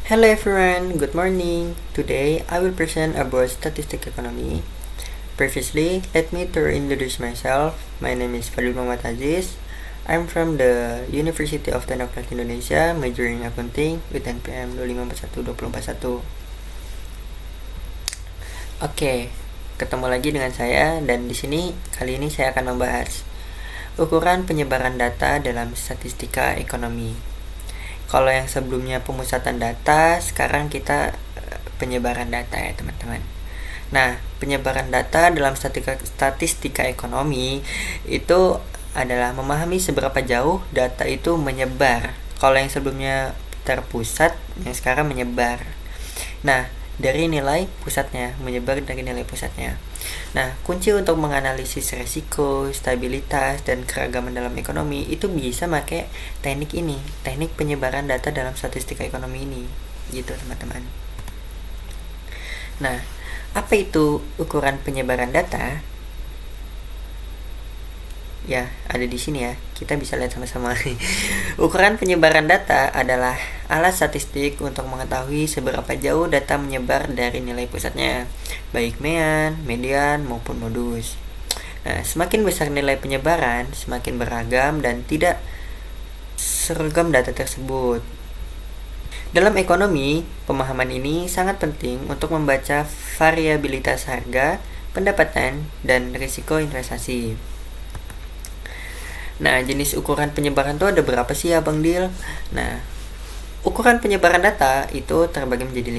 Hello everyone, good morning. Today I will present about statistic economy. Previously, let me to introduce myself. My name is Fadil Muhammad Aziz. I'm from the University of Teknologi Indonesia, majoring accounting with NPM 25412041. Oke, ketemu lagi dengan saya dan di sini kali ini saya akan membahas ukuran penyebaran data dalam statistika ekonomi. Kalau yang sebelumnya pemusatan data, sekarang kita penyebaran data ya teman-teman. Nah, penyebaran data dalam statistika ekonomi itu adalah memahami seberapa jauh data itu menyebar. Kalau yang sebelumnya terpusat, yang sekarang menyebar. Nah, dari nilai pusatnya, menyebar dari nilai pusatnya. Nah, kunci untuk menganalisis resiko, stabilitas, dan keragaman dalam ekonomi itu bisa pakai teknik ini, teknik penyebaran data dalam statistika ekonomi ini, gitu teman-teman. Nah, apa itu ukuran penyebaran data? Ya, ada di sini ya. Kita bisa lihat sama-sama. Ukuran penyebaran data adalah alat statistik untuk mengetahui seberapa jauh data menyebar dari nilai pusatnya, baik mean, median, maupun modus. Nah, semakin besar nilai penyebaran, semakin beragam dan tidak seragam data tersebut. Dalam ekonomi, pemahaman ini sangat penting untuk membaca variabilitas harga, pendapatan, dan risiko investasi. Nah, jenis ukuran penyebaran itu ada berapa sih ya Bang Dil? Nah, ukuran penyebaran data itu terbagi menjadi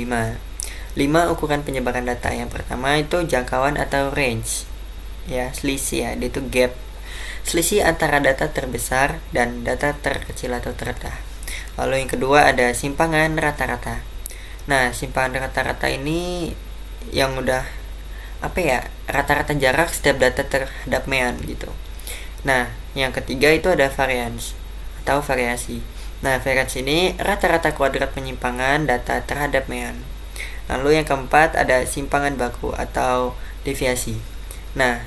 5 ukuran penyebaran data. Yang pertama itu jangkauan atau range. Ya, selisih ya, dia itu gap. Selisih antara data terbesar dan data terkecil atau terendah. Lalu yang kedua ada simpangan rata-rata. Nah, simpangan rata-rata ini yang udah rata-rata jarak setiap data terhadap mean gitu. Nah, yang ketiga itu ada variance atau variasi. Nah, variance ini rata-rata kuadrat penyimpangan data terhadap mean. Lalu yang keempat ada simpangan baku atau deviasi. Nah,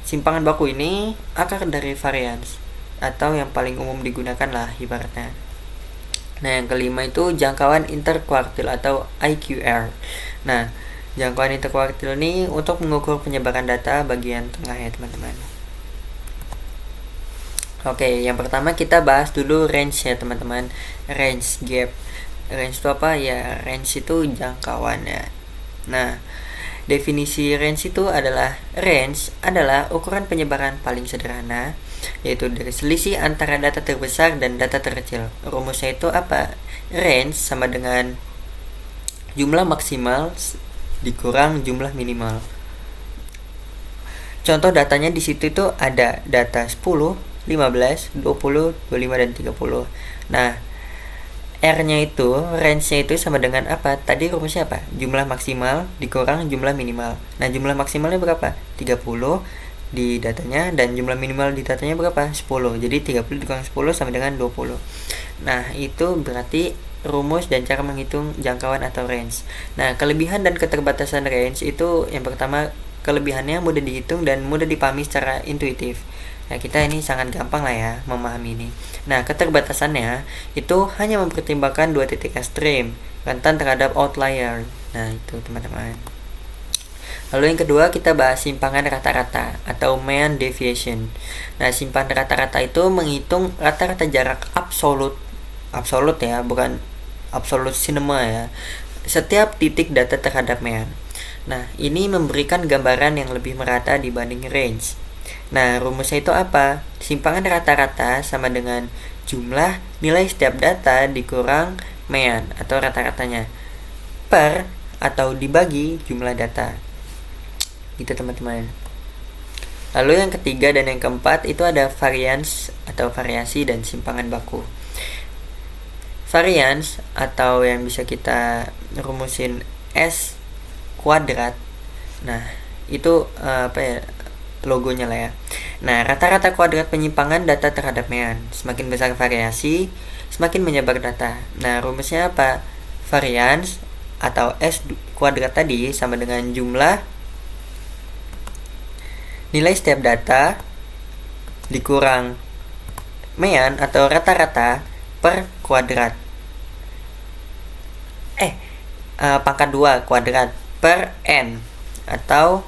simpangan baku ini akar dari variance atau yang paling umum digunakan lah ibaratnya. Nah, yang kelima itu jangkauan interkuartil atau IQR. Nah, jangkauan interkuartil ini untuk mengukur penyebaran data bagian tengah ya teman-teman. Oke, yang pertama kita bahas dulu range ya teman-teman. Range gap. Range itu apa ya? Range itu jangkauan ya. Nah, definisi range itu adalah ukuran penyebaran paling sederhana, yaitu dari selisih antara data terbesar dan data terkecil. Rumusnya itu apa? Range sama dengan jumlah maksimal dikurang jumlah minimal. Contoh datanya di situ itu ada data 10, 15, 20, 25, dan 30. Nah, R-nya itu, range-nya itu sama dengan apa? Tadi rumusnya apa? Jumlah maksimal dikurang jumlah minimal. Nah, jumlah maksimalnya berapa? 30 di datanya, dan jumlah minimal di datanya berapa? 10. Jadi 30 dikurang 10 sama dengan 20. Nah, itu berarti rumus dan cara menghitung jangkauan atau range. Nah, kelebihan dan keterbatasan range itu yang pertama, kelebihannya mudah dihitung dan mudah dipahami secara intuitif. Nah, kita ini sangat gampang lah ya memahami ini. Nah, keterbatasannya itu hanya mempertimbangkan 2 titik ekstrem, rentan terhadap outlier. Nah, itu teman-teman. Lalu yang kedua kita bahas simpangan rata-rata atau mean deviation. Nah, simpangan rata-rata itu menghitung rata-rata jarak absolut ya, bukan absolut cinema ya, setiap titik data terhadap mean. Nah, ini memberikan gambaran yang lebih merata dibanding range. Nah, rumusnya itu apa? Simpangan rata-rata sama dengan jumlah nilai setiap data dikurang mean atau rata-ratanya per atau dibagi jumlah data. Gitu teman-teman. Lalu yang ketiga dan yang keempat itu ada variance atau variasi dan simpangan baku. Variance atau yang bisa kita rumusin S kuadrat. Nah, itu logonya lah ya. Nah, rata-rata kuadrat penyimpangan data terhadap mean. Semakin besar variasi, semakin menyebar data. Nah, rumusnya apa? Variance atau S kuadrat tadi sama dengan jumlah nilai setiap data dikurang mean atau rata-rata per kuadrat. pangkat 2 kuadrat per n atau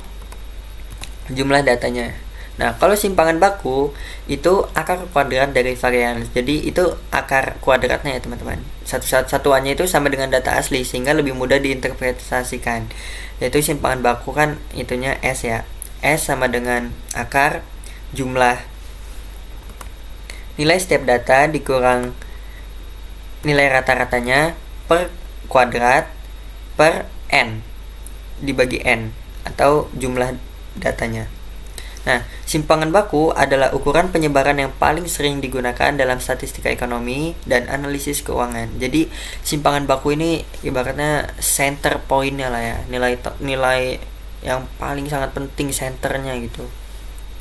jumlah datanya. Nah, kalau simpangan baku itu akar kuadrat dari varians. Jadi itu akar kuadratnya ya teman-teman. Satuannya itu sama dengan data asli sehingga lebih mudah diinterpretasikan. Yaitu simpangan baku kan itunya S ya. S sama dengan akar jumlah nilai setiap data dikurang nilai rata-ratanya per kuadrat per n dibagi n atau jumlah datanya. Nah, simpangan baku adalah ukuran penyebaran yang paling sering digunakan dalam statistika ekonomi dan analisis keuangan. Jadi, simpangan baku ini ibaratnya center point-nya lah ya, nilai yang paling sangat penting centernya gitu,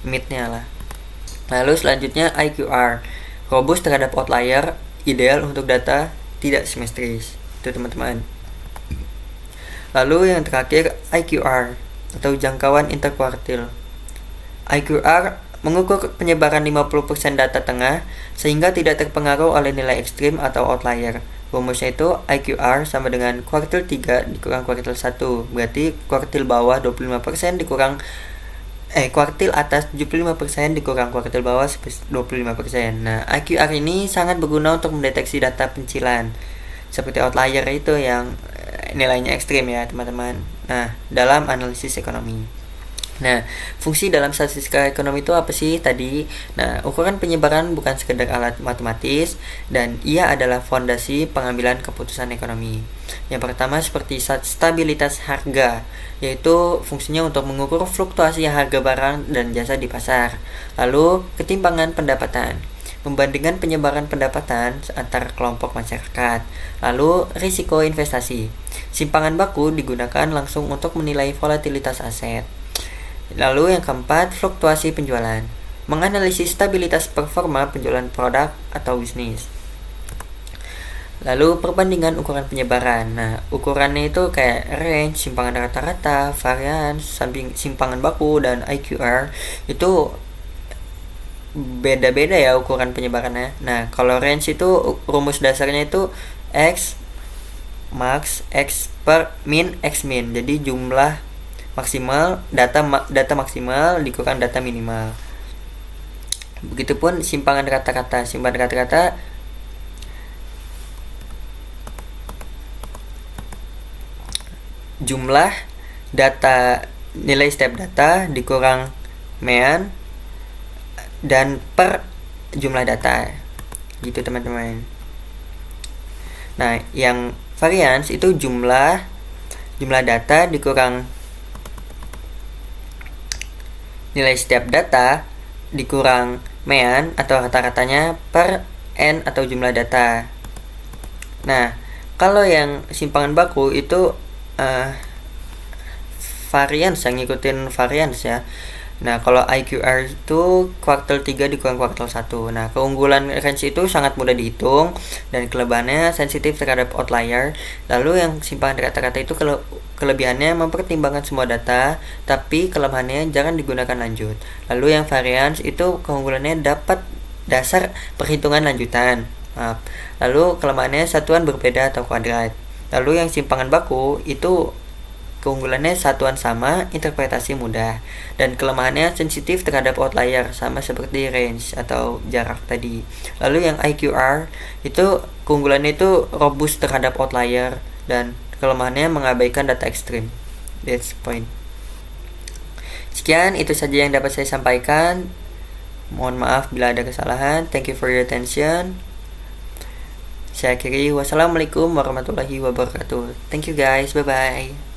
mid-nya lah. Lalu selanjutnya IQR, robust terhadap outlier, ideal untuk data tidak simetris. Itu teman-teman. Lalu yang terakhir IQR atau jangkauan interkuartil. IQR mengukur penyebaran 50% data tengah sehingga tidak terpengaruh oleh nilai ekstrim atau outlier. Rumusnya itu IQR sama dengan kuartil 3 dikurang kuartil 1. Berarti kuartil bawah 25% dikurang kuartil atas 75% dikurang kuartil bawah 25%. Nah, IQR ini sangat berguna untuk mendeteksi data pencilan seperti outlier itu yang nilainya ekstrim ya, teman-teman. Nah, dalam analisis ekonomi. Nah, fungsi dalam statistika ekonomi itu apa sih tadi? Nah, ukuran penyebaran bukan sekedar alat matematis dan ia adalah fondasi pengambilan keputusan ekonomi. Yang pertama seperti stabilitas harga, yaitu fungsinya untuk mengukur fluktuasi harga barang dan jasa di pasar. Lalu, ketimpangan pendapatan, membandingkan penyebaran pendapatan antar kelompok masyarakat. Lalu, risiko investasi. Simpangan baku digunakan langsung untuk menilai volatilitas aset. Lalu yang keempat, fluktuasi penjualan, menganalisis stabilitas performa penjualan produk atau bisnis. Lalu perbandingan ukuran penyebaran. Nah, ukurannya itu kayak range, simpangan rata-rata, varians, simpangan baku, dan IQR. Itu beda-beda ya ukuran penyebarannya. Nah, kalau range itu rumus dasarnya itu X max X per min X min. Jadi jumlah maksimal data maksimal dikurang data minimal. Begitupun simpangan rata-rata. Simpangan rata-rata jumlah data nilai setiap data dikurang mean dan per jumlah data. Gitu teman-teman. Nah, yang varians itu jumlah data dikurang nilai setiap data dikurang mean atau rata-ratanya per n atau jumlah data. Nah, kalau yang simpangan baku itu varians, yang ngikutin varians ya. Nah, kalau IQR itu kuartil 3 dikurang kuartil 1. Nah, keunggulan range itu sangat mudah dihitung dan kelebihannya sensitif terhadap outlier. Lalu yang simpangan rata-rata itu kelebihannya mempertimbangkan semua data, tapi kelemahannya jangan digunakan lanjut. Lalu yang varians itu keunggulannya dapat dasar perhitungan lanjutan. Lalu kelemahannya satuan berbeda atau kuadrat. Lalu yang simpangan baku itu keunggulannya satuan sama, interpretasi mudah, dan kelemahannya sensitif terhadap outlier sama seperti range atau jarak tadi. Lalu yang IQR itu keunggulannya itu robust terhadap outlier dan kelemahannya mengabaikan data ekstrim. That's the point. Sekian, itu saja yang dapat saya sampaikan. Mohon maaf bila ada kesalahan. Thank you for your attention. Saya akhiri. Wassalamualaikum warahmatullahi wabarakatuh. Thank you guys. Bye-bye.